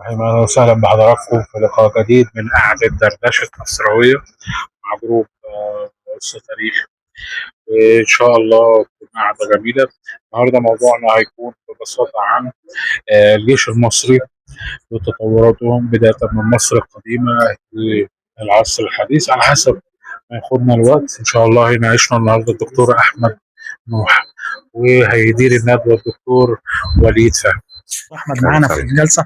أهلا وسهلا بحضراتكم في لقاء جديد من قعدة دردشة مصراوية مع جروب قصة تاريخ. وإن شاء الله تكون قعدة جميلة. النهاردة موضوعنا هيكون ببساطة عن الجيش المصري وتطوراتهم بداية من مصر القديمة للعصر الحديث على حسب ما ياخدنا الوقت. إن شاء الله هيناقشنا النهاردة الدكتور أحمد نوح، وهيدير الندوة الدكتور وليد فهمي. احمد معانا في الجلسه.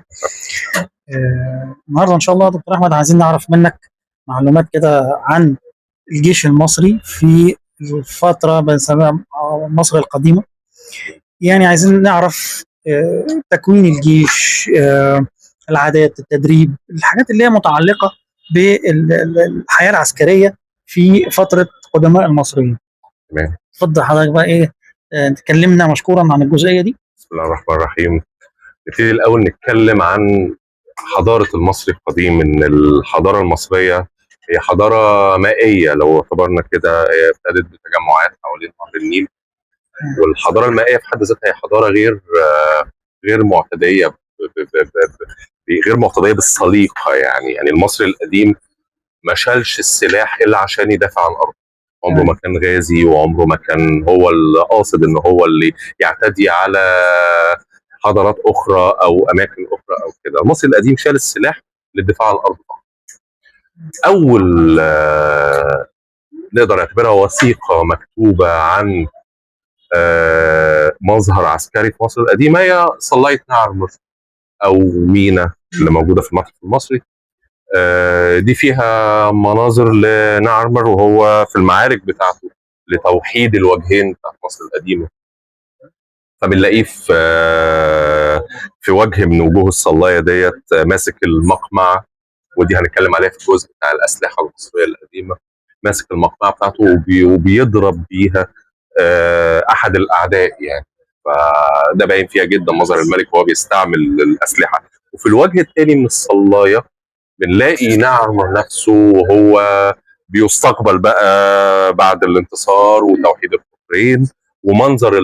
النهارده ان شاء الله يا دكتور احمد عايزين نعرف منك معلومات كده عن الجيش المصري في الفتره بنسميها مصر القديمه. يعني عايزين نعرف تكوين الجيش، العادات، التدريب، الحاجات اللي هي متعلقه بالحياه العسكريه في فتره قدماء المصريين. تمام. اتفضل حضرتك بقى تكلمنا مشكورا عن الجزئيه دي. بسم الله الرحمن الرحيم. نبتدي الأول نتكلم عن حضارة المصري القديم. إن الحضارة المصرية هي حضارة مائية، لو اعتبرنا كده هي ابتدت بتجمعات حوالين نهر النيل. والحضارة المائية في حد ذاتها هي حضارة غير معتدية، غير معتدية بالسليقة. يعني المصري القديم ما شالش السلاح إلا عشان يدافع عن أرضه. عمره ما كان غازي، وعمره ما كان هو اللي قاصد إن هو اللي يعتدي على حضارات اخرى او اماكن اخرى او كده. المصري القديم شال السلاح للدفاع عن الارض. اول نقدر نعتبرها وثيقه مكتوبه عن مظهر عسكري في مصر القديمه هي صلايه نعرمر او مينا اللي موجوده في المتحف المصري. دي فيها مناظر لنعرمر وهو في المعارك بتاعته لتوحيد الوجهين بتاعت مصر القديمه. فبنلاقيه في وجه من وجوه الصلايه ديت ماسك المقمع، ودي هنتكلم عليها في الجزء بتاع الاسلحه المصريه القديمه. ماسك المقمع بتاعته وبيضرب بيها احد الاعداء يعني. فده باين فيها جدا مظهر الملك وهو بيستعمل الاسلحه. وفي الوجه الثاني من الصلايه بنلاقي نعرمر نفسه وهو بيستقبل بقى بعد الانتصار وتوحيد القطرين، ومنظر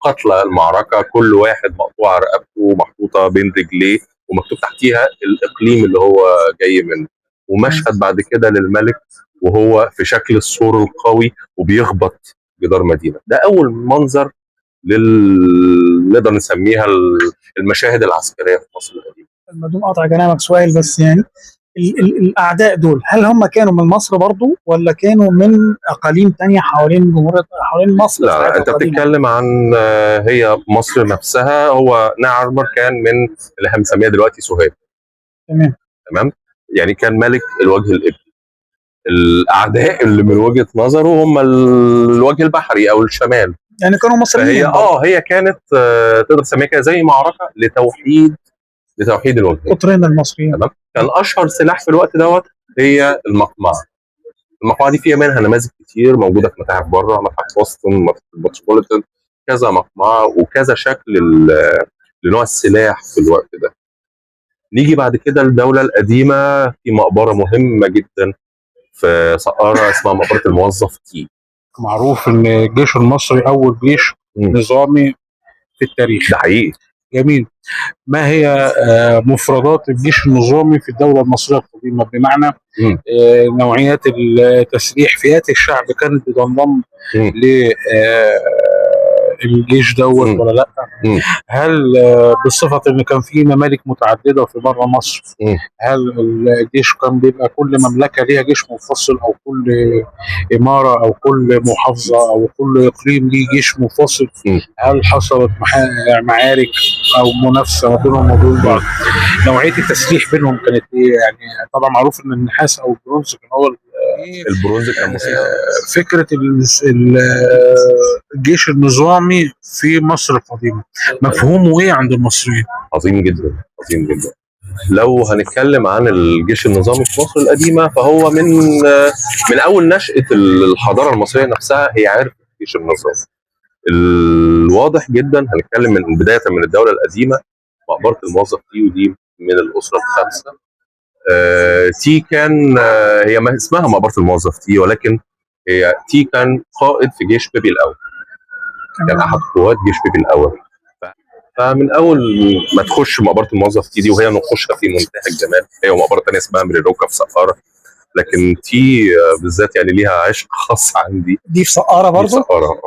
قتلى المعركه كل واحد مقطوع رقبته ومحطوطه بين رجليه ومكتوب تحتيها الاقليم اللي هو جاي منه. ومشهد بعد كده للملك وهو في شكل السور القوي وبيخبط جدار مدينه. ده اول منظر نقدر نسميها المشاهد العسكريه في مصر القديمه. بدون قطع كلامك سؤال بس، يعني الاعداء دول هل هم كانوا من مصر برضو ولا كانوا من اقاليم تانية حوالين حوالين مصر؟ لا، انت بتتكلم عن هي مصر نفسها. هو نعرمر كان من اللي احنا بنسميها دلوقتي سوهاج. تمام. يعني كان ملك الوجه الابلي. الاعداء اللي من وجهه نظره هم الوجه البحري او الشمال، يعني كانوا مصريين. هي كانت تقدر تسميها كده زي معركه لتوحيد الوجه. قطرين المصريين. تمام. كان اشهر سلاح في الوقت دوت هي المقمعه. المقمعه دي فيها منها نماذج كتير موجوده في متاحف بره، متحف بوسطن، متحف المتروبوليتان، كذا مقمعه وكذا شكل لنوع السلاح في الوقت ده. نيجي بعد كده الدوله القديمه في مقبره مهمه جدا في سقاره اسمها مقبره الموظف تي. معروف ان الجيش المصري اول جيش نظامي في التاريخ. ده حقيقي. جميل. ما هي مفردات الجيش النظامي في الدولة المصرية القديمة؟ بمعنى نوعيات التسليح، فئات الشعب كانت بتنضم للجيش دوت ولا لا؟ هل بصفة ان كان في ممالك متعددة في بره مصر، هل الجيش كان بيبقى كل مملكة ليها جيش منفصل، او كل إمارة او كل محافظة او كل اقليم ليه جيش منفصل؟ هل حصلت معارك او منافسه ما بينهم وبين بعض؟ نوعيه التسليح بينهم كانت ايه؟ يعني طبعا معروف ان النحاس او البرونز كان هو البرونز كان فكره الجيش النظامي في مصر القديمه مفهومه ايه عند المصريين؟ عظيم جدا، عظيم جدا. لو هنتكلم عن الجيش النظامي في مصر القديمه فهو من اول نشأة الحضاره المصريه نفسها هي عرفت الجيش النظامي. الواضح جدا هنتكلم من بدايه من الدوله القديمه. مقبره الموظف تي، ودي من الاسره الخامسه. تي كان هي ما اسمها مقبره الموظف تي، ولكن هي تي كان قائد في جيش بيبي الاول. كان احد قوات جيش بيبي الاول. فمن اول ما تخش مقبره الموظف تي دي، وهي نقوشها في منتهى الجمال، هي ومقبره ثانيه اسمها مريروكا في سقاره، لكن تي بالذات يعني ليها عشق خاص عندي. دي في سقاره دي في برضه. سقاره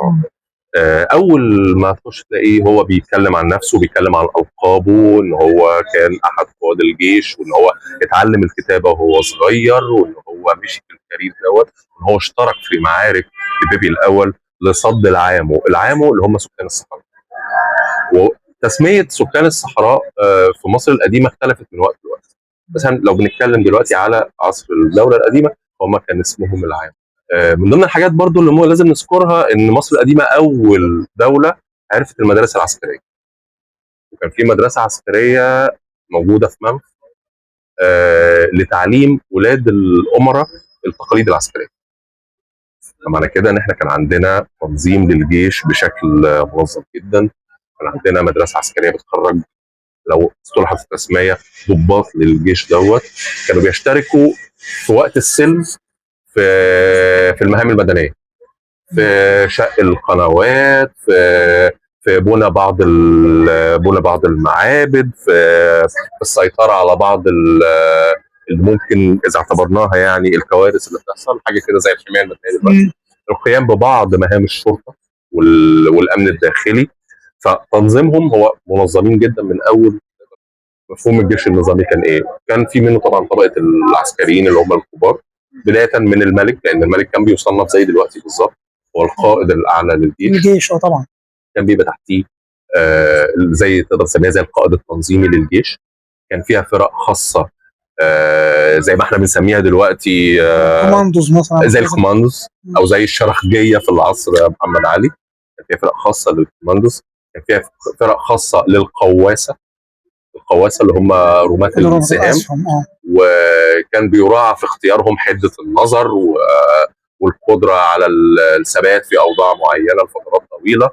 اول ما تخش تلاقيه هو بيتكلم عن نفسه، بيتكلم عن القابه، ان هو كان احد قواد الجيش، وان هو اتعلم الكتابه وهو صغير، وان هو مشي في الكارير دوت، وان هو اشترك في معارك بيبي الاول لصد العامو اللي هم سكان الصحراء. وتسميه سكان الصحراء في مصر القديمه اختلفت من وقت لوقت. مثلا لو بنتكلم دلوقتي على عصر الدوله القديمه، هم كان اسمهم العامو. من ضمن الحاجات برضو اللي لازم نذكرها ان مصر القديمه اول دوله عرفت المدارس العسكريه، وكان في مدرسه عسكريه موجوده في منف لتعليم ولاد الامراء التقاليد العسكريه. فمعنى كده ان احنا كان عندنا تنظيم للجيش بشكل منظم جدا، كان عندنا مدرسه عسكريه بتخرج، لو اصطلحت التسميه، ضباط للجيش دوت، كانوا بيشتركوا في وقت السلم في المهام المدنيه، في شق القنوات، في بنى بعض المعابد، في السيطره على بعض اللي ممكن اذا اعتبرناها يعني الكوارث اللي بتحصل، حاجه كده زي الحمايه المدنيه دلوقتي، القيام ببعض مهام الشرطه والامن الداخلي. فتنظيمهم هو منظمين جدا من اول. مفهوم الجيش النظامي كان ايه؟ كان في منه طبعا طبقه العسكريين اللي هم الكبار، بدايه من الملك، لان الملك كان بيصنف زي دلوقتي بالظبط هو القائد الاعلى للجيش. الجيش طبعا. كان بيبقى تحتيه زي تقدر تسميها زي القائد التنظيمي للجيش. كان فيها فرق خاصه زي ما احنا بنسميها دلوقتي كوماندوز مثلا، زي الكوماندوز او زي الشرخجيه في العصر محمد علي. كان فيها فرق خاصه للكوماندوز، كان فيها فرق خاصه للقواسه، القواسه اللي هم رماة السهام، وكان بيراعى في اختيارهم حده النظر والقدره على الثبات في اوضاع معينه لفترات طويله.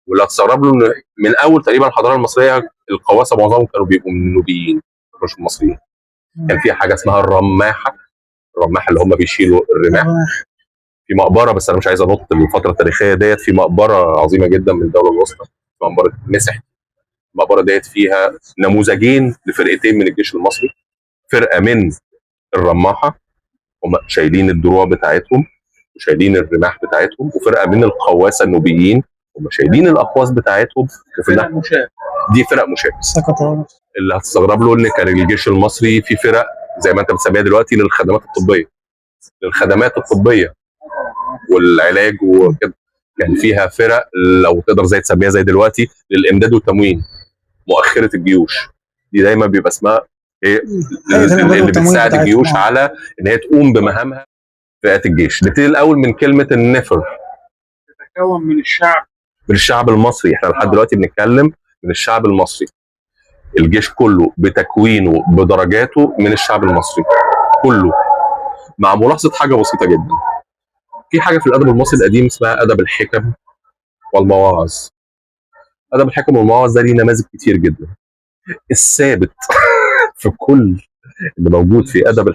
واللي هتستغرب له ان من اول تقريبا الحضاره المصريه القواسه معظمهم كانوا بيبقوا من النوبيين مش المصريين. كان في حاجه اسمها الرماحه اللي هم بيشيلوا الرماح. في مقبره، بس انا مش عايز انط الفتره التاريخيه ديت، في مقبره عظيمه جدا من الدوله الوسطى، مقبره مسح. المقبره ديت فيها نموذجين لفرقتين من الجيش المصري، فرقه من الرماحه هم شايلين الدروع بتاعتهم وشايلين الرماح بتاعتهم، وفرقه من القواسه النوبيين هم شايلين الاقواس بتاعتهم، وفي فرق مشاة. دي فرق مشاة. اللي هتستغرب له ان كان الجيش المصري في فرق زي ما انت بتسميها دلوقتي للخدمات الطبيه والعلاج وكده. كان فيها فرق لو تقدر زي تسميها زي دلوقتي للامداد والتموين، مؤخره الجيوش. دي دايما بيبقى اسمها ايه اللي بتساعد الجيوش على ان هي تقوم بمهامها. فئات الجيش نبتدي الاول من كلمه النفر، تتكون من الشعب المصري. احنا لحد دلوقتي بنتكلم من الشعب المصري. الجيش كله بتكوينه بدرجاته من الشعب المصري كله، مع ملاحظه حاجه بسيطه جدا. في حاجه في الادب المصري القديم اسمها ادب الحكم والمواعظ. ادب الحكم والمواعظ ده ليه نماذج كتير جدا. الثابت في كل اللي موجود في ادب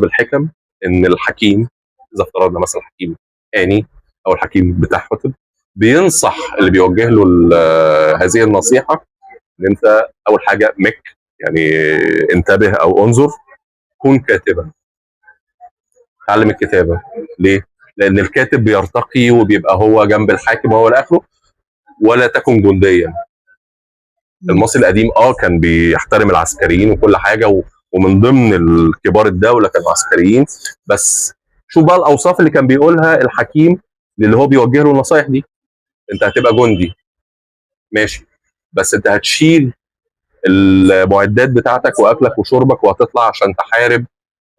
الحكم ان الحكيم، اذا افترضنا مثلا حكيم اني او الحكيم بتاع حتب، بينصح اللي بيوجه له هذه النصيحه ان انت اول حاجه يعني انتبه او انظر، كن كاتبا، تعلم الكتابه. ليه؟ لان الكاتب بيرتقي وبيبقى هو جنب الحاكم وهو الاخره، ولا تكن جنديا. المصري القديم كان بيحترم العسكريين وكل حاجه، ومن ضمن الكبار الدوله كانوا عسكريين، بس شوف بقى الاوصاف اللي كان بيقولها الحكيم اللي هو بيوجه له النصايح دي. انت هتبقى جندي ماشي، بس انت هتشيل المعدات بتاعتك واكلك وشربك وهتطلع عشان تحارب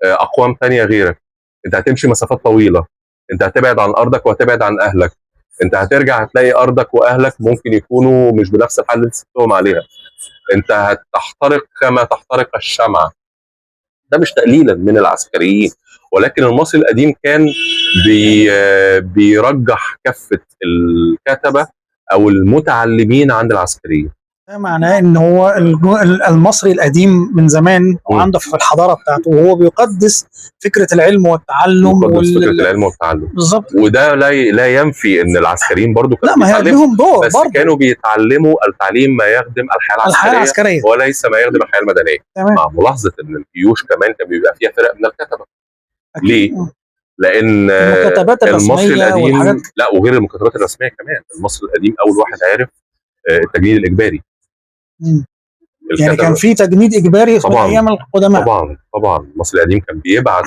اقوام تانية غيرك. انت هتمشي مسافات طويله، انت هتبعد عن ارضك وهتبعد عن اهلك، انت هترجع هتلاقي ارضك واهلك ممكن يكونوا مش بنفس الحال اللي انت سبتهم عليها، انت هتحترق كما تحترق الشمعة. ده مش تقليلا من العسكريين، ولكن المصري القديم كان بيرجح كفة الكتبة او المتعلمين عند العسكريين. ده معناه ان هو المصري القديم من زمان وعنده في الحضاره بتاعته، وهو بيقدس فكره العلم والتعلم يقدس فكره العلم والتعلم. بالظبط. وده لا ينفي ان العسكريين برضو لا، كانوا ما هي بيتعلموا، لهم دور بس برضه. كانوا بيتعلموا التعليم ما يخدم الحياه العسكريه وليس ما يخدم الحياه المدنيه. تمام. مع ملاحظه ان الجيوش كمان كان بيبقى فيها فرق من الكتبه. أكيد. ليه؟ لان المكتبات المصري القديم والحاجات. لا، وغير المكتبات الرسميه كمان، المصري القديم اول واحد عرف التجنيد الاجباري. يعني كان في تجنيد اجباري من ايام القدماء. طبعا المصري القديم كان بيبعت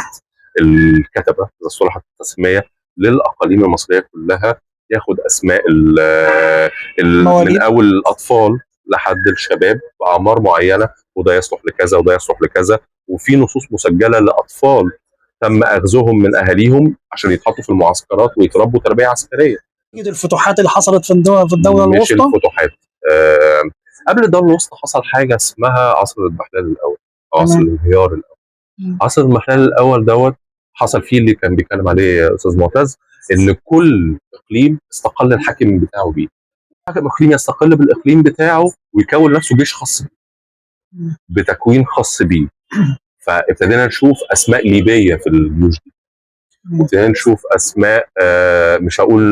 الكتبه اذا صلحت التسميه للاقاليم المصريه كلها، ياخد اسماء من اول الاطفال لحد الشباب باعمار معينه، وده يصلح لكذا وده يصلح لكذا، وفي نصوص مسجله لاطفال تم اخذهم من اهاليهم عشان يتحطوا في المعسكرات ويتربوا تربيه عسكريه. الفتوحات اللي حصلت في الدوله الوسطى، مش الفتوحات. قبل الدوله الوسطى حصل حاجه اسمها عصر الاضمحلال الاول او عصر الانهيار الاول. عصر الاضمحلال الاول دوت حصل فيه اللي كان بيتكلم عليه استاذ معتز، ان كل اقليم استقل الحاكم بتاعه بيه. حاكم اقليم يستقل بالاقليم بتاعه ويكون نفسه جيش خاص بيه بتكوين خاص بيه. فابتدينا نشوف اسماء ليبيه في الجيوش دي، وابتدينا نشوف اسماء مش هقول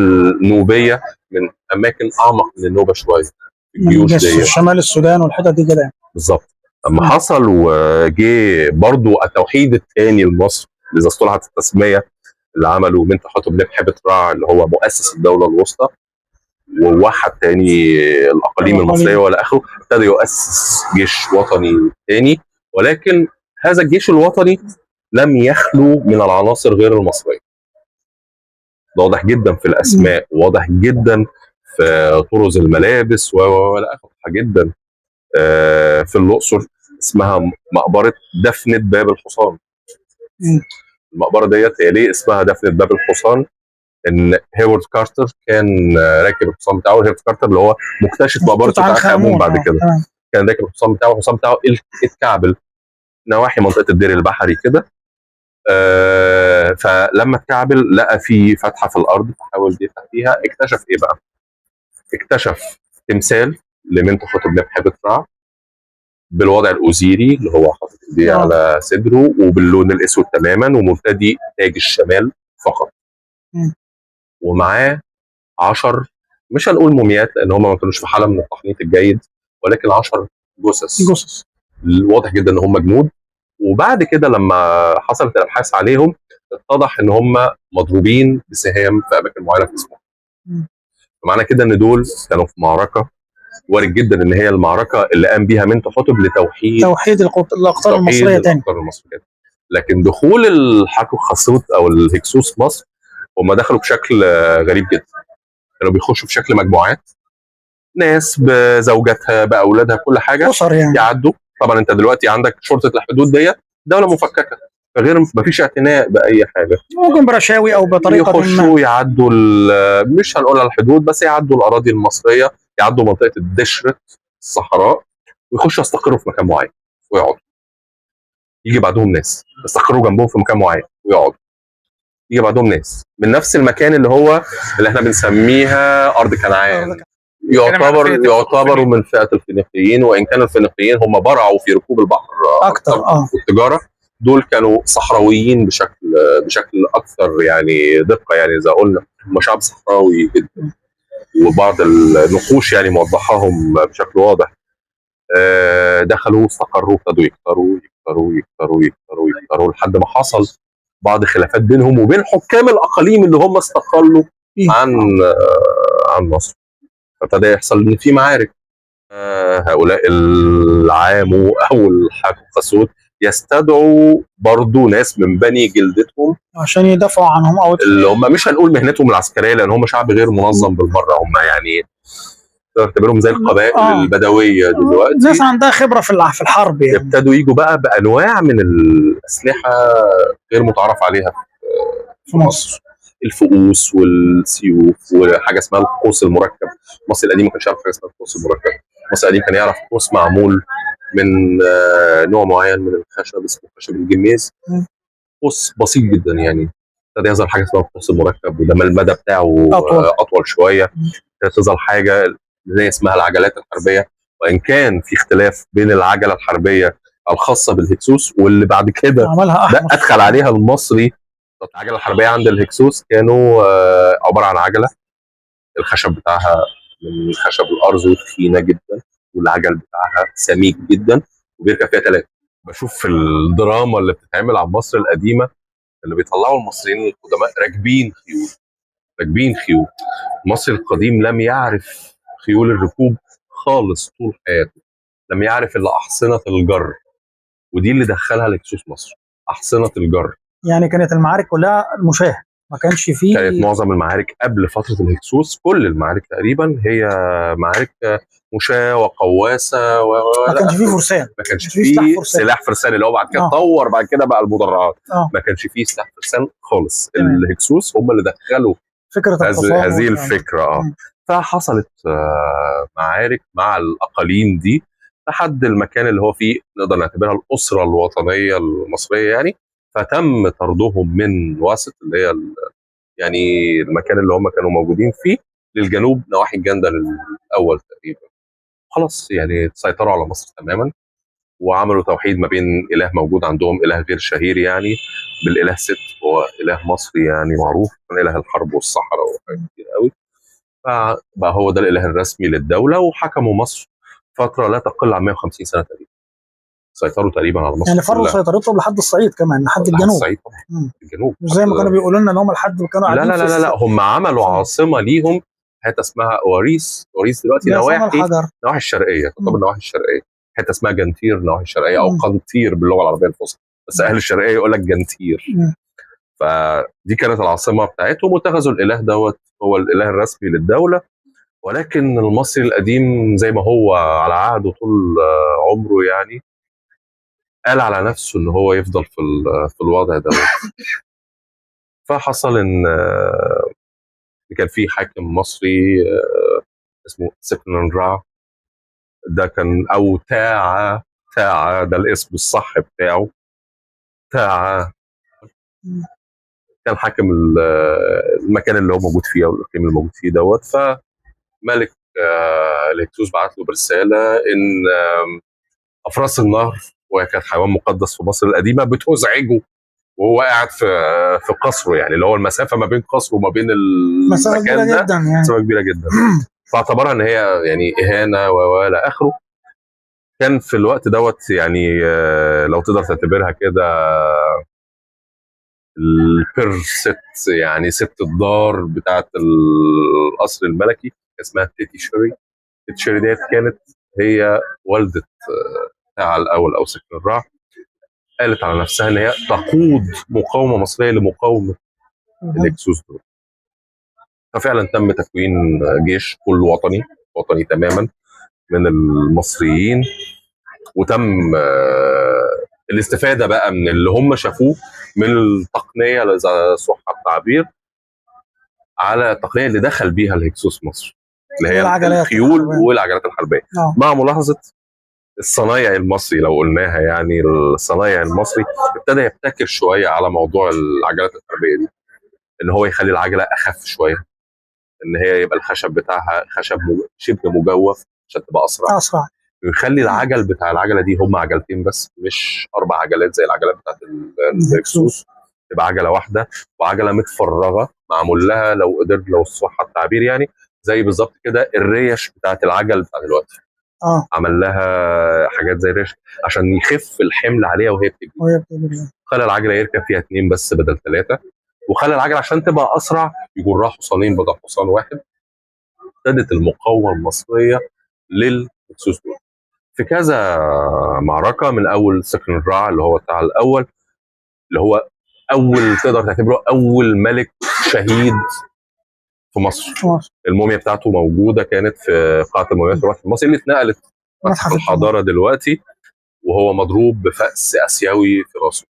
نوبيه، من اماكن اعمق من النوبه شويه، الجيوش دي شمال السودان والحتت دي كده بالظبط. لما حصل وجه برضو التوحيد الثاني لمصر اذا اصطلحت التسميه، اللي عمله منتخب بن حبة رع اللي هو مؤسس الدوله الوسطى، ووحد تاني الاقاليم المصريه والى اخره، ابتدى يؤسس جيش وطني ثاني. ولكن هذا الجيش الوطني لم يخلو من العناصر غير المصريه. ده واضح جدا في الاسماء، واضح جدا في طرز الملابس والى اخره. واضحه جدا في الاقصر اسمها مقبره دفنه باب الحصان. المقبره ديت هي ليه اسمها دفنه باب الحصان؟ ان هيوارد كارتر كان راكب الحصان بتاعه. هيوارد كارتر اللي هو مكتشف مقبره توت عنخ امون بعد كده، كان راكب الحصان بتاعه. الحصان بتاعه اتكعبل نواحي منطقه الدير البحري كده. فلما اتكعبل لقى في فتحه في الارض، فحاول يفتح فيها. اكتشف ايه بقى؟ اكتشف تمثال لمنتخب بن حبة رع بالوضع الاوزيري اللي هو حاطط ايديه على صدره وباللون الاسود تماما ومرتدي تاج الشمال فقط. ومعاه 10، مش هنقول موميات لان هم ما كانوش في حاله من التحنيط الجيد، ولكن 10 جثث واضح جدا ان هم جنود. وبعد كده لما حصلت الابحاث عليهم اتضح ان هم مضروبين بسهام في اماكن معينه في جسمهم. فمعنى كده ان دول كانوا في معركه، وارد جدا ان هي المعركه اللي قام بيها منتخب توحيد الاقطار المصريه تاني. لكن دخول الحاكم خاصوت او الهكسوس مصر، هم دخلوا بشكل غريب جدا. كانوا بيخشوا بشكل مجموعات، ناس بزوجاتها باولادها كل حاجه، أسر يعني. يعدوا. طبعا انت دلوقتي عندك شرطه الحدود ديت دوله مفككه، فغير ما فيش اعتناء باي حاجه، ممكن برشاوي او بطريقه يخشوا يعدوا مش هنقول على الحدود بس، يعدوا الاراضي المصريه، يعدوا منطقه الدشره الصحراء ويخشوا يستقروا في مكان معين ويقعدوا. يجي بعدهم ناس يستقروا جنبهم في مكان معين ويقعدوا. يجي بعدهم ناس من نفس المكان اللي احنا بنسميها ارض كنعان. يعتبروا من فئه الفينيقيين، وان كان الفينيقيين هم برعوا في ركوب البحر اكتر والتجاره. دول كانوا صحراويين بشكل اكثر يعني دقه، يعني اذا قلنا هم شعب صحراوي جدا، وبعض النقوش يعني موضحاهم بشكل واضح. دخلوا استقروا، ابتدوا يكتروا لحد ما حصل بعض خلافات بينهم وبين حكام الاقاليم اللي هم استقلوا عن مصر. فابتدى يحصل ان في معارك. هؤلاء العامو او الحاكم خسود يستدعوا برضو ناس من بني جلدتهم عشان يدافعوا عنهم، او اللي هم مش هنقول مهنتهم العسكريه لان هم شعب غير منظم بالمره. هم يعني تعتبرهم زي القبائل البدويه دلوقتي، ناس عندها خبره في الحرب يعني. ابتدوا يجوا بقى بانواع من الاسلحه غير متعارف عليها في مصر. الفؤوس والسيوف وحاجه اسمها القوس المركب. مصر القديم ما كانش يعرف حاجه اسمها القوس المركب. مصر القديم كان يعرف قوس معمول من نوع معين من الخشب اسمه خشب الجميز، قوس بسيط جدا يعني. ابتدى يظهر حاجه اسمها القوس المركب، وده المدى بتاعه اطول شويه. ابتدت تظهر حاجه اللي اسمها العجلات الحربيه، وان كان في اختلاف بين العجله الحربيه الخاصه بالهكسوس واللي بعد كده عملها ده احمر. ادخل عليها المصري. العجله الحربيه عند الهكسوس كانوا عباره عن عجله الخشب بتاعها من خشب الارز وتخينه جدا، والعجل بتاعها سميك جدا وبيركب فيها ثلاثه. بشوف في الدراما اللي بتتعمل عن مصر القديمه اللي بيطلعوا المصريين القدماء راكبين خيول، راكبين خيول. مصر القديم لم يعرف خيول الركوب خالص طول حياته، لم يعرف الا احصنه الجر، ودي اللي دخلها الهكسوس مصر، احصنه الجر. يعني كانت المعارك كلها مشاة، ما كانش فيه. كانت معظم المعارك قبل فتره الهكسوس، كل المعارك تقريبا هي معارك مشاة وقواسه ما كانش فيه فرسان، ما كانش فيه سلاح فيه فرسان. سلاح فرسان اللي هو بعد كده آه. اتطور بعد كده بقى المدرعات. اه ما كانش فيه سلاح فرسان خالص. تمام. الهكسوس هم اللي دخلوا فكرة الحصان هذه الفكره. مم. فحصلت معارك مع الاقاليم دي لحد المكان اللي هو فيه نقدر نعتبرها الاسره الوطنيه المصريه يعني. فتم طردهم من واسط اللي هي يعني المكان اللي هم كانوا موجودين فيه للجنوب نواحي الجندل الاول تقريبا. خلاص يعني سيطروا على مصر تماما، وعملوا توحيد ما بين اله موجود عندهم، اله غير شهير يعني بالاله ست، هو اله مصري يعني معروف، كان اله الحرب والصحراء وحاجات كتير قوي. فبقى هو ده الاله الرسمي للدوله، وحكموا مصر فتره لا تقل عن 150 سنه تقريبا. سيطروا تقريبا على مصر يعني فرضوا كلها. سيطرتهم لحد الصعيد كمان، لحد لحد الجنوب. الصعيد طبعا. مم. الجنوب مش زي ما كانوا بيقولوا لنا ان هم لحد كانوا لا قاعدين لا لا لا هم عملوا عاصمه ليهم، حته اسمها اواريس. اواريس دلوقتي نواحي الحجر. النواحي الشرقيه، تعتبر النواحي الشرقيه. حته اسمها جنتير النواحي الشرقيه، او مم. قنطير باللغه العربيه الفصحى، بس اهل الشرقيه يقول لك جنتير. مم. فدي كانت العاصمه بتاعتهم، واتخذوا الاله دوت هو الاله الرسمي للدوله. ولكن المصري القديم زي ما هو على عهده طول عمره يعني قال على نفسه ان هو يفضل في الوضع دوت. فحصل ان كان في حاكم مصري اسمه سكنن را. ده كان او تاعة، تاعة ده الاسم الصح بتاعه، تاعة. كان حاكم المكان اللي هو موجود فيه او الاقليم اللي موجود فيه دوت. فملك الهكسوس بعت له برساله ان افراس النهر، وهي كانت حيوان مقدس في مصر القديمه، بتزعجه وهو قاعد في قصره، يعني اللي هو المسافه ما بين قصره وما بين مسافه كبيره المكان ده جدا يعني. مسافه كبيره جدا. فاعتبرها ان هي يعني اهانه والى اخره. كان في الوقت دوت يعني لو تقدر تعتبرها كده البيرست، يعني ست الدار بتاعت القصر الملكي، اسمها تيتي شيري. تيتي شيري ديت كانت هي والده تاع الاول او سكن الرع. قالت على نفسها ان هي تقود مقاومه مصريه لمقاومه الهكسوس دول. ففعلا تم تكوين جيش كله وطني، وطني تماما من المصريين، وتم الاستفاده بقى من اللي هم شافوه من التقنيه اذا صح التعبير، على التقنيه اللي دخل بيها الهكسوس مصر، اللي هي الخيول والعجلات الحربيه. مع ملاحظه الصنايع المصري، لو قلناها يعني الصنايع المصري ابتدى يبتكر شويه على موضوع العجلات الحربيه دي، ان هو يخلي العجله اخف شويه، ان هي يبقى الخشب بتاعها خشب شبه مجوف عشان تبقى اسرع. ويخلي العجل بتاع العجله دي هم عجلتين بس، مش 4 عجلات زي العجلات بتاعت الهكسوس، تبقى عجله واحده، وعجله متفرغه معمول لها لو صح التعبير يعني زي بالظبط كده الريش بتاعت العجل بتاع دلوقتي. عمل لها حاجات زي الريش عشان يخف الحمل عليها وهي بتجري. خلى العجله يركب فيها 2 بس بدل 3، وخلى العجله عشان تبقى اسرع يجرها حصانين بدل حصان واحد. ابتدت المقاومه المصريه للهكسوس دول في كذا معركه، من اول سكن الرع اللي هو بتاع الاول، اللي هو اول تقدر تعتبره اول ملك شهيد في مصر. الموميا بتاعته موجوده كانت في قاعه الموميات في مصر اللي اتنقلت متحف الحضاره دلوقتي، وهو مضروب بفأس اسيوي في راسه.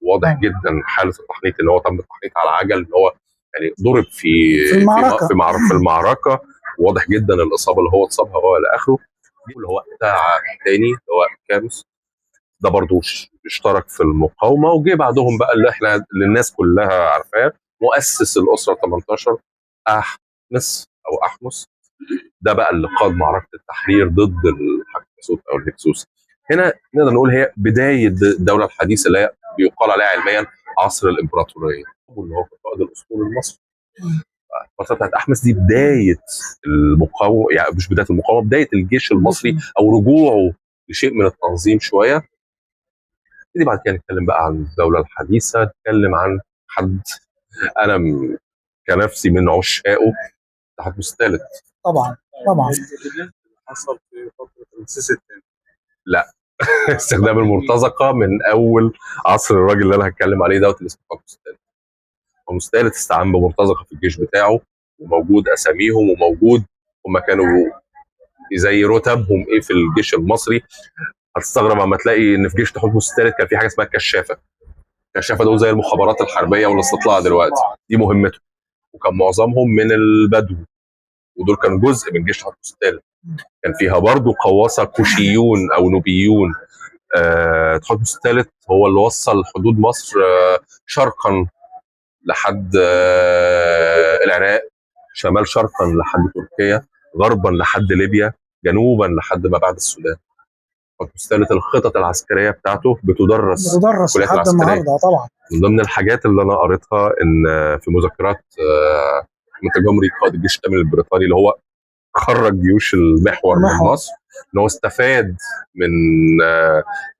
واضح جدا حاله التحنيط، ان هو تم التحنيط على عجل، ان هو يعني ضرب في المعركه. واضح جدا الاصابه اللي هو اتصابها هو الى اخره. اللي هو بتاع تاني اللي هو كاموس ده برضو اشترك في المقاومه، وجي بعدهم بقى اللي الناس كلها عارفاه، مؤسس الاسره 18 احمس او احمس، ده بقى اللي قاد معركه التحرير ضد الحتشبسوت او الهكسوس. هنا نقدر نقول هي بدايه الدوله الحديثه اللي هي بيقال عليها علميا عصر الامبراطوريه، واللي هو قائد الاسطول المصري. الفتره بتاعت احمس دي بدايه المقاومه، يعني مش بدايه المقاومه، بدايه الجيش المصري او رجوعه لشيء من التنظيم شويه. نبتدي بعد كده نتكلم بقى عن الدوله الحديثه، نتكلم عن حد انا كنفسي من عشاقه، تحتمس الثالث. طبعا طبعا. حصل في فتره رمسيس الثاني. لا استخدام المرتزقه من اول عصر الراجل اللي انا هتكلم عليه دوت اللي اسمه تحتمس الثالث. تحتمس الثالث استعان بمرتزقه في الجيش بتاعه، وموجود اساميهم، وموجود هم كانوا زي رتبهم ايه في الجيش المصري. هتستغرب لما تلاقي ان في جيش تحتمس الثالث كان في حاجه اسمها الكشافه. الكشافه دول زي المخابرات الحربيه والاستطلاع دلوقتي، دي مهمته. وكان معظمهم من البدو، ودول كانوا جزء من جيش تحتمس الثالث. كان فيها برضو قواصه كوشيون او نوبيون. تحتمس الثالث هو اللي وصل حدود مصر شرقا لحد العراق، شمال شرقا لحد تركيا، غربا لحد ليبيا، جنوبا لحد ما بعد السودان. تحتمس الثالث الخطط العسكريه بتاعته بتدرس بتدرس لحد النهارده طبعا. من ضمن الحاجات اللي انا قريتها ان في مذكرات مونتجومري قائد الجيش الشامل البريطاني اللي هو خرج جيوش المحور من مصر، ان هو استفاد من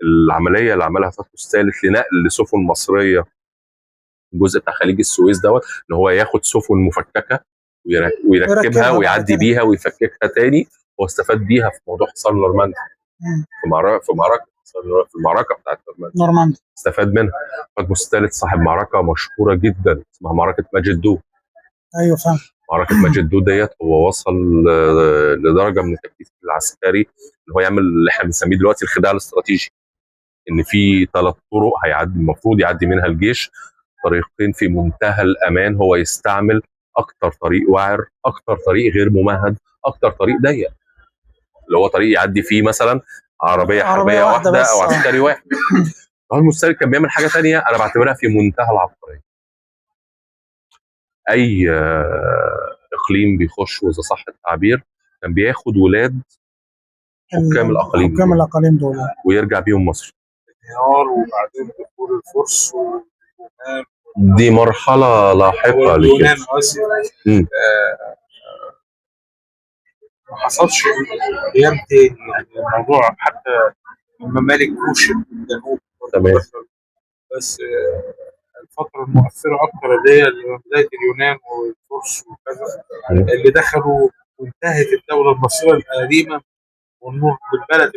العمليه اللي عملها تحتمس الثالث لنقل سفن مصريه الجزء بتاع خليج السويس دوت، ان هو ياخد سفن مفككه ويركبها ويعدي بيها ويفككها تاني. هو استفاد بيها في موضوع حصار نورماندي، في المعركه بتاعت نورماندي استفاد منها. تحتمس الثالث صاحب معركه مشهوره جدا اسمها معركه ماجد دو. ايوه فاهم. معركه ماجد دو ديت هو وصل لدرجه من التكتيك العسكري ان هو يعمل اللي احنا بنسميه دلوقتي الخداع الاستراتيجي، ان في 3 طرق هيعدي المفروض يعدي منها الجيش، طريقين في منتهى الامان، هو يستعمل اكتر طريق وعر، اكتر طريق غير ممهد، اكتر طريق ضيق، اللي هو طريق يعدي فيه مثلا عربيه حربيه واحده او عسكري واحد. تحتمس الثالث كان بيعمل حاجه ثانيه انا بعتبرها في منتهى العبقريه. اي اقليم بيخش، واذا صح التعبير، كان بياخد ولاد حكام الاقاليم دول ويرجع بيهم مصر. انهيار وبعدين دخول الفرس واليونان، دي مرحله لاحقه اليونان ما حصلش ايام تاني. يعني الموضوع حتى الممالك كوش الجنوب تمام، بس الفترة المؤثرة أكتر اللي هي بداية اليونان والفرس وكذا اللي دخلوا، وانتهت الدولة المصرية القديمة والنور بالبلد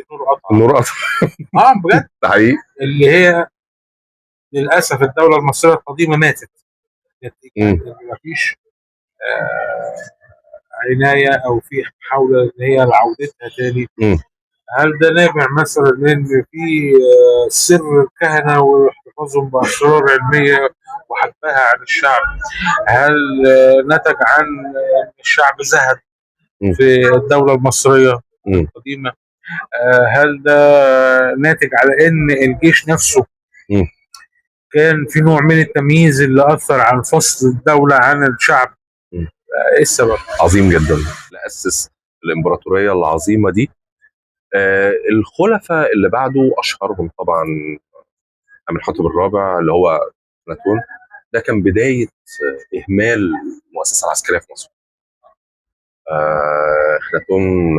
النور قطع. بجد حقيقي. اللي هي للأسف الدولة المصرية القديمة ماتت نتيجة مفيش عناية أو في محاولة إن هي لعودتها تاني. هل ده نابع مثلا ان في سر الكهنه واحتفاظهم باسرار علميه وحجبها عن الشعب؟ هل نتج عن ان الشعب زهد في الدوله المصريه القديمه؟ هل ده ناتج على ان الجيش نفسه كان في نوع من التمييز اللي اثر عن فصل الدوله عن الشعب؟ ايه السبب؟ عظيم جدا اللي اسس الامبراطوريه العظيمه دي. الخلفاء اللي بعده اشهرهم طبعا أمنحتب الرابع اللي هو أخناتون. ده كان بدايه اهمال المؤسسه العسكريه في مصر. أخناتون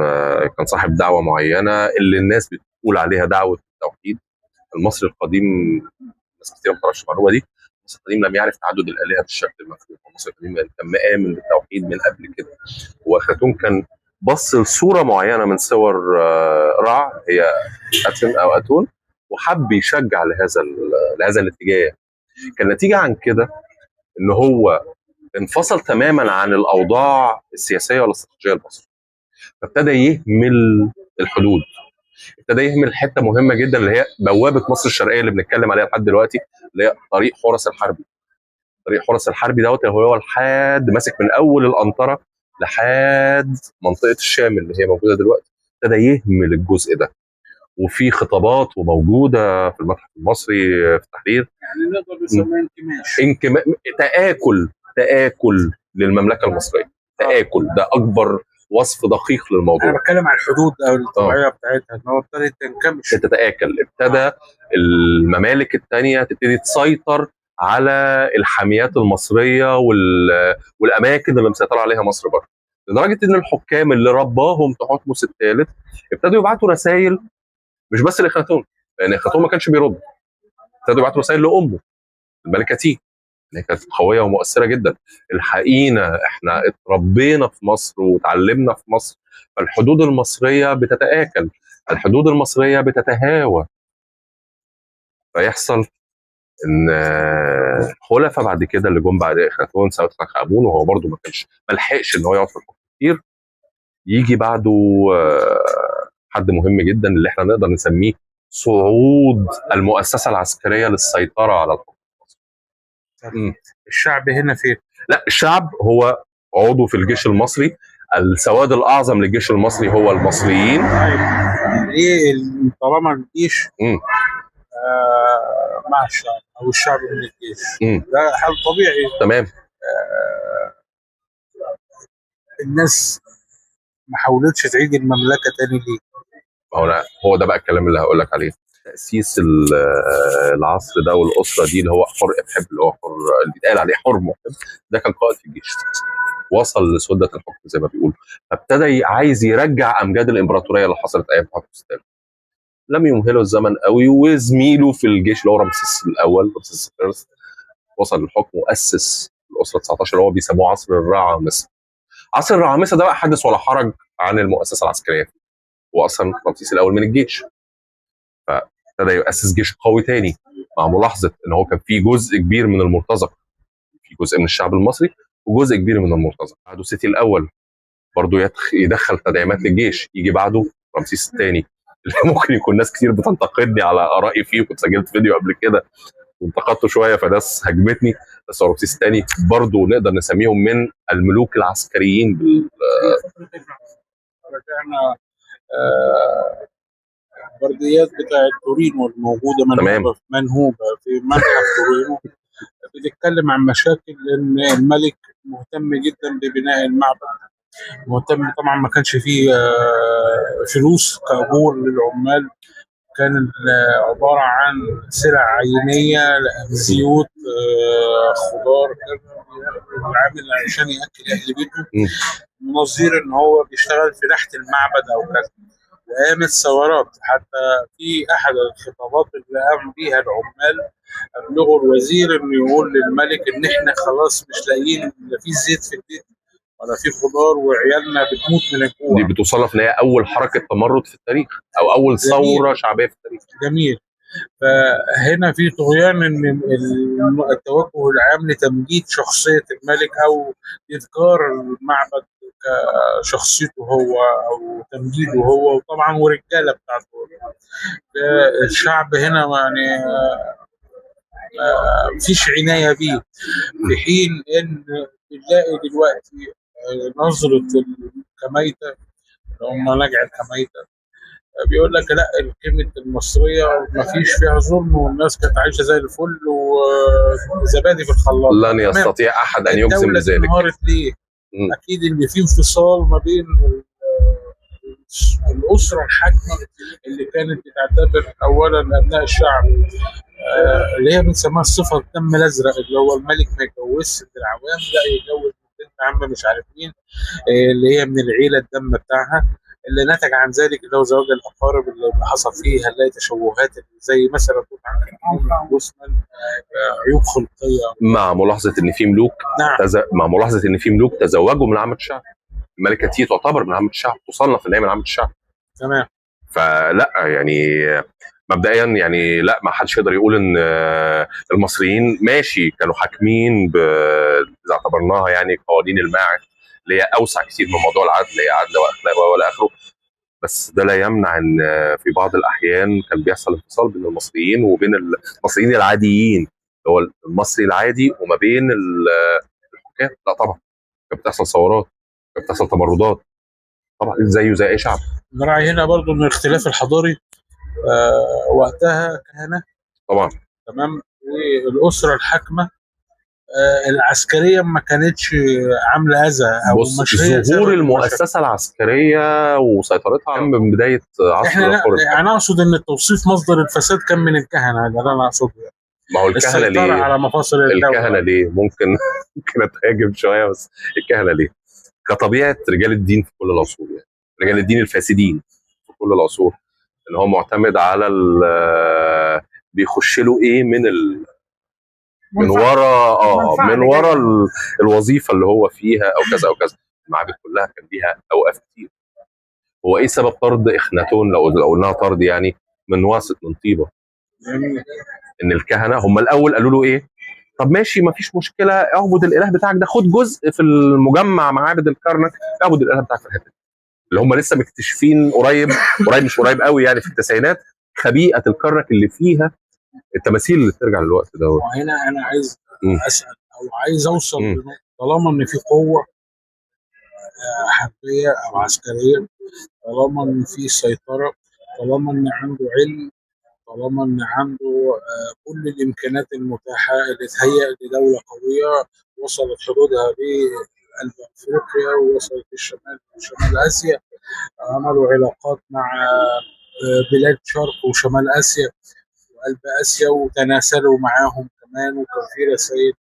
كان صاحب دعوه معينه اللي الناس بتقول عليها دعوه التوحيد. المصري القديم ناس كتير ما تعرفش المعلومه دي، المصري القديم لم يعرف تعدد الالهه بالشكل المفهوم. المصري القديم كان مآمن بالتوحيد من قبل كده. وأخناتون كان بص لصوره معينه من صور رع، هي اتون او اتون، وحب يشجع لهذا الاتجاه. كان نتيجه عن كده ان هو انفصل تماما عن الاوضاع السياسيه والاستراتيجيه لمصر، فابتدى يهمل الحدود، ابتدى يهمل حته مهمه جدا اللي هي بوابه مصر الشرقيه اللي بنتكلم عليها لحد دلوقتي، اللي هي طريق حورس الحربي. طريق حورس الحربي دوت هو لحد ماسك من اول الانطره لحد منطقه الشام اللي هي موجوده دلوقتي. ابتدى يهمل الجزء ده، وفي خطابات وموجوده في المتحف المصري في التحرير يعني نقدر نسميها تآكل للمملكه المصريه. تآكل ده اكبر وصف دقيق انا للموضوع. بتكلم عن الحدود او الطبيعيه بتاعتها، ان هو ابتدت تنكمش. تتآكل، ابتدى الممالك الثانيه تبتدي تسيطر على الحاميات المصريه والاماكن اللي مسيطره عليها مصر بره، لدرجه ان الحكام اللي رباهم تحتمس الثالث ابتدوا يبعتوا رسائل مش بس لاخناتون، لان اخناتون ما كانش بيرد، ابتدوا يبعتوا رسائل لامه الملكه تي، اللي كانت قويه ومؤثره جدا. الحقيقه احنا اتربينا في مصر وتعلمنا في مصر، فالحدود المصريه بتتآكل، الحدود المصريه بتتهاوى، فيحصل ان خلفاء بعد كده اللي جم بعد اخناتون سواء امون، وهو برده ما لحقش ان هو يقعد في الحكم كتير، يجي بعده حد مهم جدا اللي احنا نقدر نسميه صعود المؤسسه العسكريه للسيطره على الحكم. الشعب هنا فين؟ لا، الشعب هو عضو في الجيش المصري، السواد الاعظم للجيش المصري هو المصريين. ليه طالما الجيش مع الشعب او الشعب من الجيش، ده حل طبيعي. تمام. الناس ما حاولتش تعيد المملكه تاني ليه؟ هو ده بقى الكلام اللي هقول لك عليه. تاسيس العصر ده والاسره دي اللي هو حر محب، اللي هو حر اللي بيتقال عليه حر محب، ده كان قائد في الجيش، وصل لسده الحكم زي ما بيقولوا، فابتدى عايز يرجع امجاد الامبراطوريه اللي حصلت ايام تحتمس الثالث. لم يمهله الزمن قوي، وزميله في الجيش اللي هو رمسيس الاول، رمسيس الفيرست، وصل للحكم واسس الاسره 19 اللي هو بيسموه عصر الرعامسه. عصر الرعامسه ده بقى حدث ولا حرج عن المؤسسه العسكريه، هو اصلا رمسيس الاول من الجيش، فابتدى يؤسس جيش قوي تاني، مع ملاحظه ان هو كان في جزء كبير من المرتزقه، في جزء من الشعب المصري وجزء كبير من المرتزقه. بعده سيتي الاول برضه يدخل تدعيمات للجيش، يجي بعده رمسيس الثاني اللي ممكن يكون ناس كتير بتنتقدني على ارائي فيه، وكنت سجلت فيديو قبل كده وانتقدته شويه فناس هجمتني، بس رمسيس الثاني برضه نقدر نسميهم من الملوك العسكريين رجعنا البرديات بتاعت تورينو الموجوده منهوبه في متحف تورينو، بتتكلم عن مشاكل ان الملك مهتم جدا ببناء المعبد، مهتم. طبعا ما كانش فيه فلوس كأجور للعمال، كان عباره عن سلع عينيه، زيوت، خضار، العامل عشان ياكل اهل بيته، نظير ان هو بيشتغل في ناحيه المعبد او كذا. وقامت ثورات، حتى في احد الخطابات اللي قام بيها العمال ابلغوا الوزير انه يقول للملك ان احنا خلاص مش لاقيين لا في زيت في البيت ولا في خضار، وعيالنا بتموت من الجوع. دي بتوصلها ان هي اول حركه تمرد في التاريخ او اول ثوره شعبيه في التاريخ. جميل. فهنا في طغيان ان التوجه العام لتمجيد شخصيه الملك او اذكار المعبد كشخصيته هو او تمجيده هو، وطبعا ورجاله بتاعته. الشعب هنا يعني مفيش عنايه بيه، في حين ان بنلاقي دلوقتي نظره الكميته اللي هم نجع الكميته بيقول لك لا، الكلمة المصرية ما فيش فيها ظلم، والناس كانت عايشة زي الفل وزبادي في الخلاط. لن يستطيع أحد أن يجزم بذلك. الدولة انهارت ليه؟ أكيد إن في انفصال ما بين الأسرة الحاكمة اللي كانت بتعتبر أولا أبناء الشعب اللي هي بنسميها الصفة الدم الأزرق، اللي هو الملك ما يتجوزش من العوام، لا يتجوز بنت عم مش عارف مين اللي هي من العيلة الدم بتاعها. اللي نتج عن ذلك اللي هو زواج الاقارب اللي حصل فيه، هنلاقي تشوهات زي مثلا توت عنخ امون، عيوب خلقيه، مع ملاحظه ان في ملوك مع ملاحظه ان في ملوك تزوجوا من عامه الشعب. الملكه تي تعتبر من عامه الشعب، تصنف ان هي من عامه الشعب. تمام. فلا يعني مبدئيا يعني لا، ما حدش يقدر يقول ان المصريين ماشي كانوا حاكمين اذا اعتبرناها يعني قوانين الماعز اللي هي اوسع كتير من موضوع العدل، هي عدل واخلاق ولا اخره، بس ده لا يمنع ان في بعض الاحيان كان بيحصل انفصال بين المصريين وبين المصريين العاديين، هو المصري العادي وما بين الحكام. لا طبعا كانت بتحصل ثورات، كانت بتحصل تمردات، طبعا زيه زي اي شعب. نراعي هنا برضو ان الاختلاف الحضاري وقتها كهنه طبعا، تمام، والاسره الحاكمه العسكريه ما كانتش عامله اذى او بص، مش هي سبب ظهور المشاكل. المؤسسه العسكريه وسيطرتها كان من بدايه عصر احنا لا، الخلفاء. انا اقصد ان توصيف مصدر الفساد كان من الكهنه، ده اللي انا اقصده يعني. ما هو الكهنه السيطره ليه؟ على مفاصل الدوله. الكهنه ليه؟ ممكن اتهاجم شويه، بس الكهنه ليه؟ كطبيعه رجال الدين في كل العصور، يعني رجال الدين الفاسدين في كل العصور، ان هو معتمد على بيخش له ايه من ورا من ورا الوظيفه اللي هو فيها او كذا او كذا. المعابد كلها كان ليها اوقاف كتير. هو ايه سبب طرد اخناتون؟ لو قلناها طرد يعني من واسط من طيبه، ان الكهنه هم الاول قالوا له ايه؟ طب ماشي، ما فيش مشكله، اعبد الاله بتاعك ده، خد جزء في المجمع معابد الكرنك، اعبد الاله بتاعك في الحته اللي هم لسه مكتشفين قريب مش قريب قوي يعني، في التسعينات، خبيئه الكرنك اللي فيها التماثيل اللي بترجع للوقت ده. وهنا انا عايز اسال او عايز اوصل لنقطه، طالما ان في قوه حربيه او عسكريه، طالما ان في سيطره، طالما ان عنده علم، طالما ان عنده كل الامكانات المتاحه اللي تهيئ لدوله قويه وصلت حدودها لقلب افريقيا ووصلت شمال اسيا، عملوا علاقات مع بلاد شرق وشمال اسيا وقلب اسيا وتناسلوا معاهم كمان، وكان في رسائل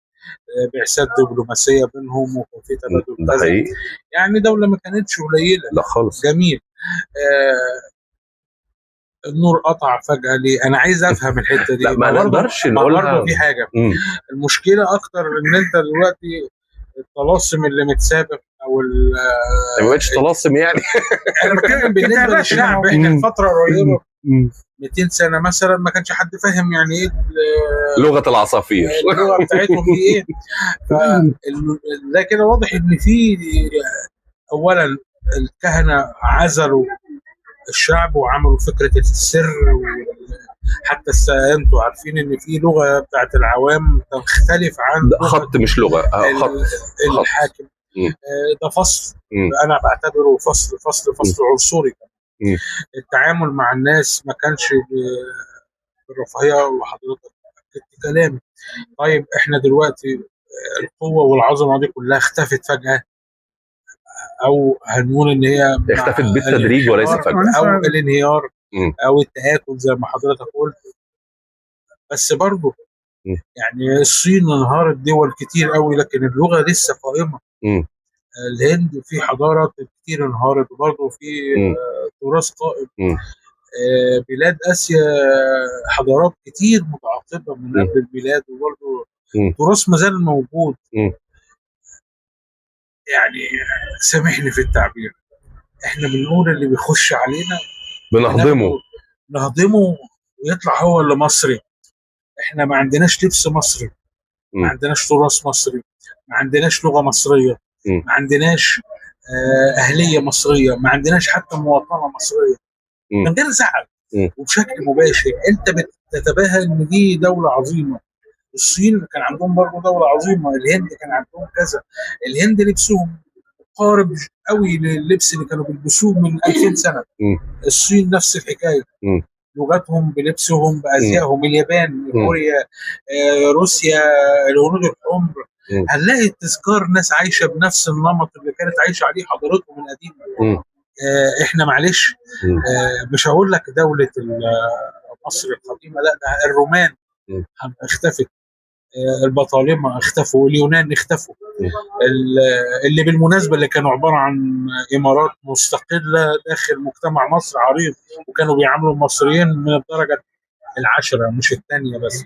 بعثات دبلوماسيه بينهم، وكان في تبادل ده حقيقي. يعني دوله ما كانتش قليله. لا خالص. جميل. النور قطع فجأة ليه؟ أنا عايز أفهم الحتة دي. لا ما نقدرش نقولها. برضه في حاجة. المشكلة أكتر إن أنت دلوقتي الطلاسم اللي متسابق أو ما بقتش طلاسم يعني. أنا بتكلم بالنسبة للشعب، إحنا الفترة قريبة 200 سنة مثلا ما كانش حد فاهم يعني إيه لغة العصافير، اللغة بتاعتهم دي إيه. ده كده واضح إن في أولا الكهنة عزلوا الشعب وعملوا فكره السر، حتى انتوا عارفين ان في لغه بتاعت العوام تختلف عن ده خط مش لغه، خط الحاكم. ده فصل، انا بعتبره فصل عنصري. التعامل مع الناس ما كانش بالرفاهيه، وحضرتك اكدت كلامي. طيب احنا دلوقتي القوه والعظمه دي كلها اختفت فجاه، او هنقول ان هي اختفت بالتدريج وليس فجأة، او الانهيار او التآكل زي ما حضرتك قلت. بس برضه يعني الصين انهارت دول كتير قوي، لكن اللغه لسه قائمه. الهند في حضارات كتير انهارت وبرضه في تراث قائم. بلاد اسيا حضارات كتير متعاقبه من قبل البلاد، وبرضه تراث ما زال موجود. يعني سامحني في التعبير، احنا بنقول اللي بيخش علينا نهضمه ويطلع هو اللي مصري. احنا ما عندناش لبس مصري، ما عندناش تراث مصري، ما عندناش لغة مصرية، ما عندناش أهلية مصرية، ما عندناش حتى مواطنة مصرية. من غير زعل وبشكل مباشر انت بتتباهى ان دي دولة عظيمة. الصين كان عندهم برضه دولة عظيمة، الهند كان عندهم كذا. الهند لبسهم قارب قوي لللبس اللي كانوا بيلبسوه من 2000 سنة. الصين نفس الحكاية، لغتهم بلبسهم بأزيائهم. اليابان، كوريا، روسيا، الهنود الحمر. هنلاقي تذكار ناس عايشة بنفس النمط اللي كانت عايشة عليه حضارتهم القديمة. احنا معلش مش هقول لك دولة مصر القديمة، لا ده الرومان اختفت، البطالمه اختفوا، اليونان اختفوا، اللي بالمناسبه اللي كانوا عباره عن امارات مستقله داخل مجتمع مصر عريض، وكانوا بيعاملوا المصريين من الدرجه العاشره مش الثانيه بس.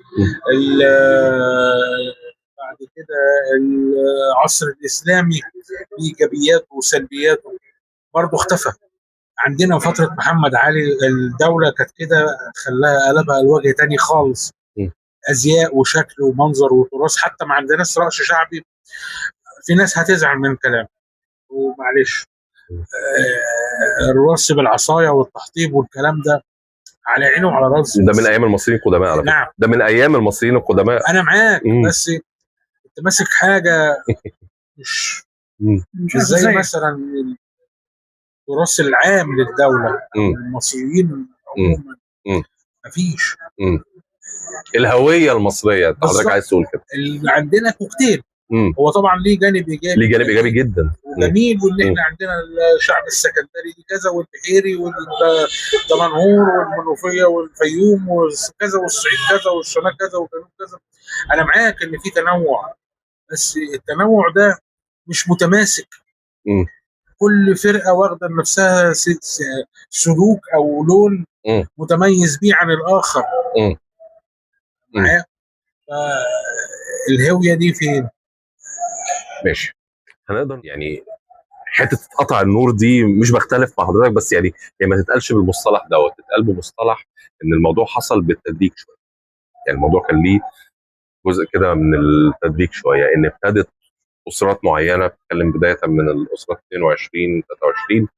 بعد كده العصر الاسلامي بايجابياته وسلبياته برضه اختفى. عندنا فتره محمد علي الدوله كانت كده، خلاها قلبها لوجه تاني خالص، ازياء وشكل ومنظر وتراث. حتى ما عندناش رقص شعبي. في ناس هتزعل من كلام ومعلش، الرقص بالعصايه والتحطيب والكلام ده على عيني وعلى راسي، ده من ايام المصريين القدماء على فكره. نعم، ده من ايام المصريين القدماء. انا معاك، بس انت ماسك حاجه مش زي مثلا التراث العام للدوله او المصريين عموما. مفيش. الهويه المصريه، حضرتك بالظبط. عايز تقول كده. اللي عندنا كوكتيل، مم. هو طبعا ليه جانب ايجابي، ليه جانب ايجابي جدا. وجميل، وان احنا عندنا الشعب السكندري كذا، والبحيري والدمنهور والمنوفيه والفيوم وكذا، والصعيد كذا، والشمال كذا، والجنوب كذا. انا معاك ان في تنوع، بس التنوع ده مش متماسك. مم. كل فرقه واخده لنفسها سلوك او لون متميز بيه عن الاخر. معايا؟ الهويه دي فين؟ ماشي، هنقدر يعني حته قطع النور دي مش بختلف مع حضرتك، بس يعني هي ما تتقالش بالمصطلح دوت، تتقال بمصطلح ان الموضوع حصل بالتدريج شويه. يعني الموضوع كان ليه جزء كده من التدريج شويه، ان ابتدت اسرات معينه، بتتكلم بدايه من الاسره 22 23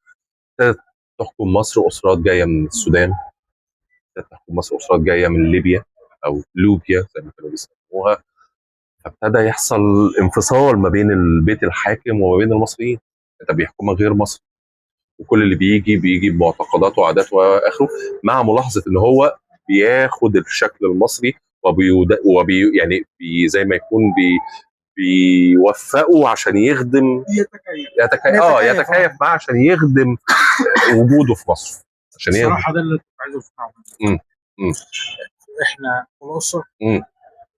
ابتدت تحكم مصر اسرات جايه من السودان، ابتدت تحكم مصر اسرات جايه من ليبيا او لوبيا زي ما كانوا بيسموها. فابتدى يحصل انفصال ما بين البيت الحاكم وما بين المصريين. انت بيحكمك غير مصر، وكل اللي بيجي بمعتقداته وعاداته واخره، مع ملاحظه ان هو بياخد الشكل المصري يعني زي ما يكون بيوفقه عشان يخدم، يتكيف معاه عشان يخدم وجوده في مصر، عشان الصراحه ده اللي كنت عايز افهمه. احنا خلاصه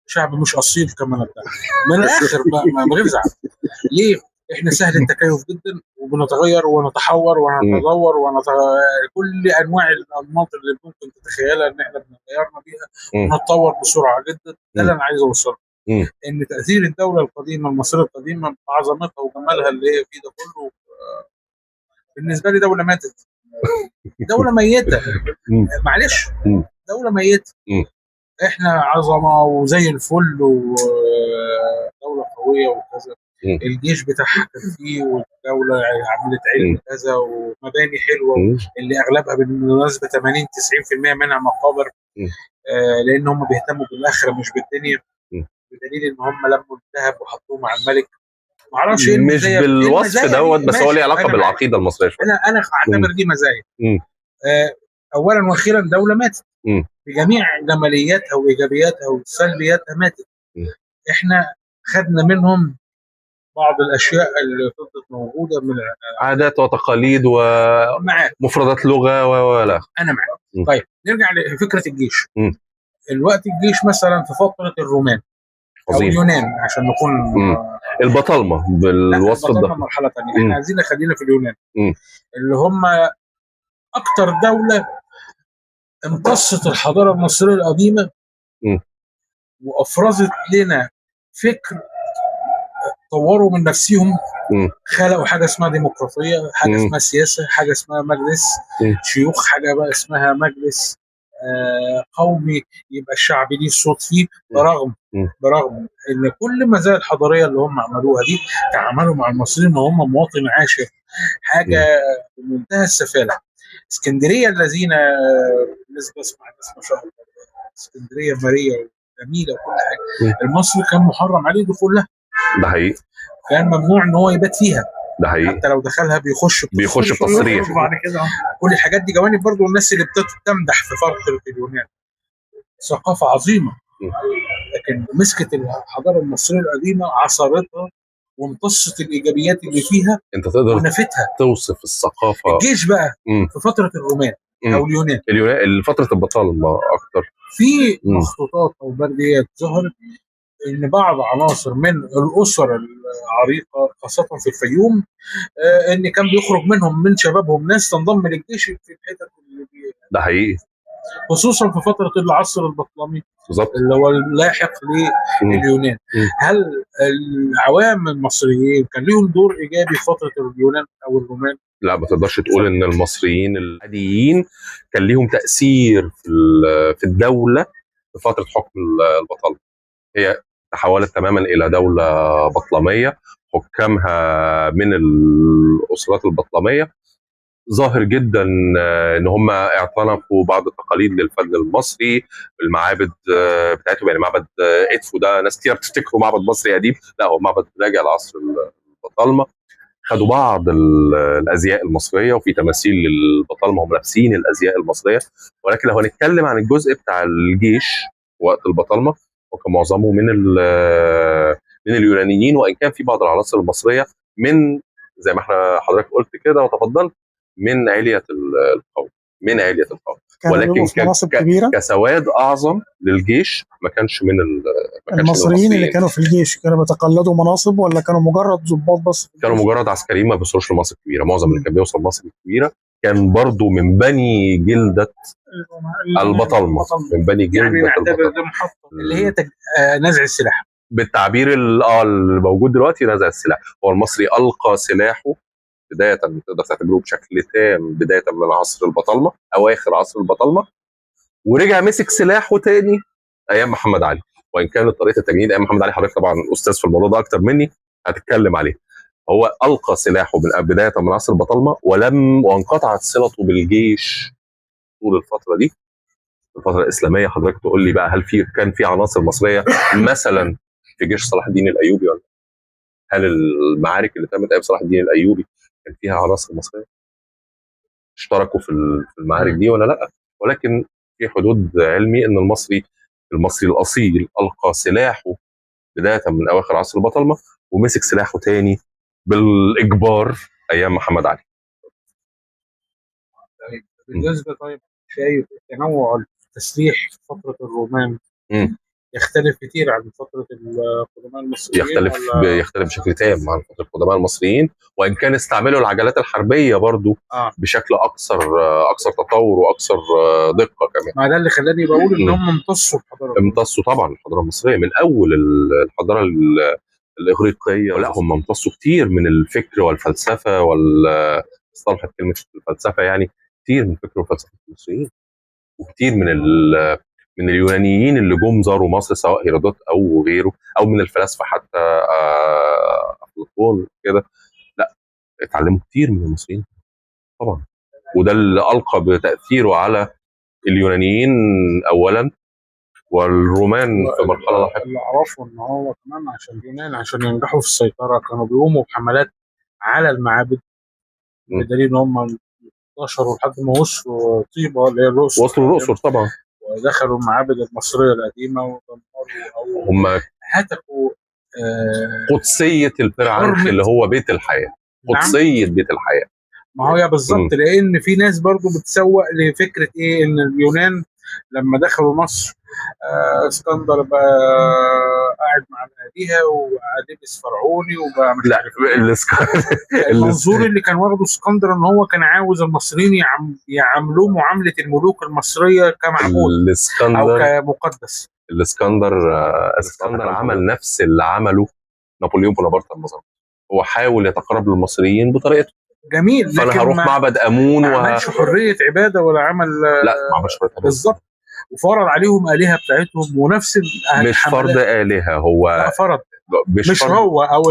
شعب مش اصيل كما نبدا من الاخر بقى، من غير زعل. ليه؟ احنا سهل التكيف جدا، وبنتغير ونتحور ونتدور كل انواع الانماط اللي ممكن تتخيلها ان احنا بنغيرنا بيها، ونتطور بسرعه جدا. ده اللي انا عايز اوصله، ان تاثير الدوله القديمه المصريه القديمه بعظمتها وجمالها اللي هي فيه ده كله، بالنسبه لي دوله ماتت، دوله ميته. معلش، دوله ميته. احنا عظمه وزي الفل ودوله قويه وكذا، الجيش بتاعها كان فيه، والدوله عملت علم كذا ومباني حلوه، اللي اغلبها بالمناسبه 80 90% منها مقابر، لان هم بيهتموا بالاخره مش بالدنيا، بدليل ان هم لموا الذهب وحطوه مع الملك. ما اعرفش ايه مش بالوصف دوت، بس هو ليه علاقه بالعقيده المصريه شويه. انا اعتبر دي مزايا. اولا واخيرا دوله ماتت بجميع جمالياتها وايجابياتها وسلبياتها، ماتت. احنا خدنا منهم بعض الاشياء اللي فضلت موجوده من عادات وتقاليد ومفردات لغه ولا. انا معاك. طيب نرجع لفكره الجيش. الوقت الجيش مثلا في فتره الرومان او اليونان، عشان نكون البطالمه بالوصف ده. البطالمه مرحله ثانيه، احنا عايزين نخلينا في اليونان، اللي هم اكتر دوله امتصت الحضاره المصريه القديمه وافرزت لنا فكر، طوروا من نفسهم، خلقوا حاجه اسمها ديمقراطيه، حاجه اسمها سياسه، حاجه اسمها مجلس شيوخ، حاجه بقى اسمها مجلس قومي يبقى الشعب ليه الصوت فيه. برغم ان كل المزايا الحضاريه اللي هم عملوها دي، تعاملوا مع المصريين ان هم مواطن عاشر، حاجه بمنتهى السفاله. اسكندريه الذين الناس بسمع الناس ما شاء الله، اسكندريه ماريه جميله وكل حاجه، المصري كان محرم عليه دخولها. ده حقيقي. كان ممنوع ان هو يبات فيها. ده حقيقي. حتى لو دخلها بيخش بتصريح. كل الحاجات دي جوانب برضو الناس اللي بتمدح في فتره اليونان. ثقافه عظيمه، لكن مسكت الحضاره المصريه القديمه، عصرتها وامتصت الايجابيات اللي فيها. انت تقدر ونفتها. توصف الثقافه. الجيش بقى في فتره الرومان او اليونان فتره البطالمه اكتر، في مخطوطات او برديات ظهرت ان بعض عناصر من الاسر العريقه خاصه في الفيوم، ان كان بيخرج منهم من شبابهم ناس تنضم للجيش في الحتت اللي ده حقيقي، خصوصا في فتره العصر البطلمي بالظبط، اللي هو اللاحق لليونان. هل العوام المصريين كان لهم دور ايجابي في فتره اليونان او الرومان؟ لا، ما تقدرش تقول ان المصريين العاديين كان ليهم تاثير في الدوله في فتره حكم البطالمه. هي تحولت تماما الى دوله بطلميه، حكامها من الاسرات البطلميه. ظاهر جدا ان هم اعتنقوا بعض التقاليد للفن المصري، المعابد بتاعتهم. يعني معبد ادفو ده ناس كتير بتفتكروا معبد مصري قديم، لا هو معبد راجع لعصر البطالمه. خدوا بعض الازياء المصريه، وفي تماثيل للبطالمه هم لابسين الازياء المصريه. ولكن لو هنتكلم عن الجزء بتاع الجيش وقت البطالمه، وكان معظمه من اليونانيين، وان كان في بعض العناصر المصريه من زي ما احنا حضرتك قلت كده وتفضلت من عليه القوم، من عليه القوم، كانوا ولكن بيبقوا في مناصب كبيره. كسواد اعظم للجيش ما كانش من المصريين اللي كانوا في الجيش كانوا بيتقلدوا مناصب ولا كانوا مجرد ضباط بس؟ كانوا مجرد عسكريين ما بيوصلوش لمناصب كبيره. معظم اللي كان بيوصل مناصب كبيره كان برضو من بني جلده البطالمه، من بني جلده يعني نعتبر ده محطه اللي هي نزع السلاح بالتعبير اللي موجود دلوقتي، نزع السلاح. هو المصري القى سلاحه بدايه، تقدر تعتبره بشكل تام بدايه من عصر البطالمه، اواخر عصر البطالمه، ورجع مسك سلاحه تاني ايام محمد علي. وان كانت طريقه التجنيد ايام محمد علي، حضرتك طبعا استاذ في الموضوع ده اكتر مني هتتكلم عليه. هو القى سلاحه بدايه من عصر البطالمه، وانقطعت صلته بالجيش طول الفتره دي، الفتره الاسلاميه. حضرتك تقول لي بقى، هل كان في عناصر مصريه مثلا في جيش صلاح الدين الايوبي ولا؟ هل المعارك اللي تمت ايام صلاح الدين الايوبي كان فيها عناصر مصريه اشتركوا في المعارك دي ولا لا؟ ولكن في حدود علمي ان المصري الاصيل القى سلاحه بدايه من اواخر عصر البطالمه، ومسك سلاحه تاني بالاجبار ايام محمد علي. بالنسبه طيب، شايف تنوع التسليح في فتره الرومان يختلف كتير عن فتره القدماء المصريين؟ يختلف بشكل تام عن فتره القدماء المصريين، وان كان استعملوا العجلات الحربيه برضو بشكل اكثر تطور واكثر دقه كمان. ما ده اللي خلاني بقول ان هم امتصوا طبعا الحضاره المصريه من اول الحضاره الاغريقيه. لا، هم امتصوا كتير من الفكر والفلسفه اصطلحت كلمه الفلسفه، يعني كتير من الفكر والفلسفه المصريين، وكتير من اليونانيين اللي جم زاروا مصر، سواء هيرودوت او غيره، او من الفلاسفه حتى افلاطون كده. لا، اتعلموا كتير من المصريين طبعا، وده اللي القى بتاثيره على اليونانيين اولا، والرومان في مرحله لاحقه. اللي اعرفه ان هو كمان عشان اليونان عشان ينجحوا في السيطره كانوا بيقوموا بحملات على المعابد، بدليل ان هم انتشروا لحد ما وصلوا طيبه اللي هي الاقصر. وصلوا الاقصر طبعا، ودخلوا المعابد المصريه القديمه ودمروا هم هتكوا قدسيه الفرعون اللي هو بيت الحياه. قدسيه بيت الحياه. ما هو بالظبط، لان في ناس برضو بتسوق لفكره ايه، ان اليونان لما دخلوا مصر اسكندر بقى قاعد مع الآلهة وقاعد يلبس فرعوني وبقى مش عارف المنظور اللي كان واخده اسكندر ان هو كان عاوز المصريين يعاملوه معامله الملوك المصريه كمعبود او كمقدس. الاسكندر عمل نفس اللي عمله نابليون بونابرت المظلوم. هو حاول يتقرب للمصريين بطريقته. جميل، فانا هروح معبد امون ما عملش حريه عباده ولا عمل. لا، ما عملش حريه عباده بالظبط، وفرض عليهم آلهة بتاعتهم ونفس مش فرض آلهة، هو لا فرض، مش فرض. هو او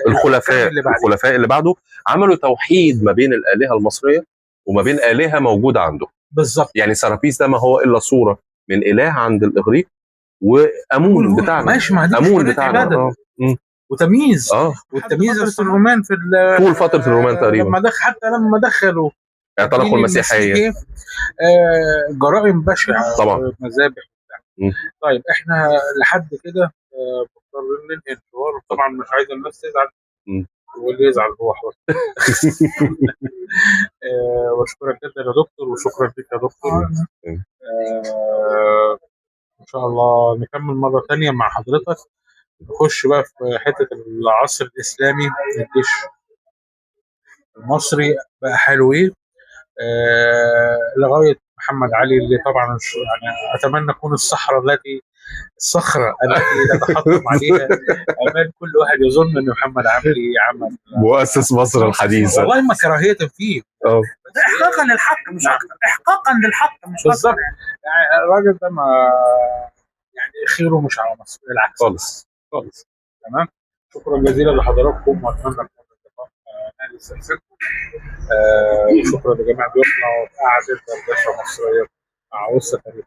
الخلفاء اللي بعده عملوا توحيد ما بين الآلهة المصرية وما بين آلهة موجودة عنده. بالظبط، يعني سرابيس ده ما هو إلا صورة من إله عند الإغريق، وأمون بتاعنا ماشي، ما أمون بتاعنا وتمييز والتمييز في الرومان في طول فترة الرومان تقريبا، حتى لما دخلوا اعتنقوا المسيحية جرائم بشعة طبعا، مذابح. طيب احنا لحد كده مضطرين ننهي الحوار، طبعا مش عايز الناس تزعل واللي يزعل هو حر. واشكرك جدا يا دكتور، وشكرا لك يا دكتور. ان شاء الله نكمل مرة تانية مع حضرتك، نخش بقى في حتة العصر الإسلامي. الجيش المصري بقى حلو ايه لغاية محمد علي، اللي طبعا يعني أتمنى تكون الصخرة التي نتحطم عليها أمام كل واحد يظن أن محمد علي عمل مؤسس مصر الحديثة. والله ما كراهية فيه، إحقاقا للحق مش أكتر، إحقاقا للحق مش بالظبط. يعني الراجل ده ما يعني خيره مش على مصر، بالعكس خالص. تمام، شكرا جزيلا لحضراتكم، وأتمنى نال استحسانكم. وشكرا لجميع ضيوفنا وقعدة دردشة مصرية مع وسط تاريخ.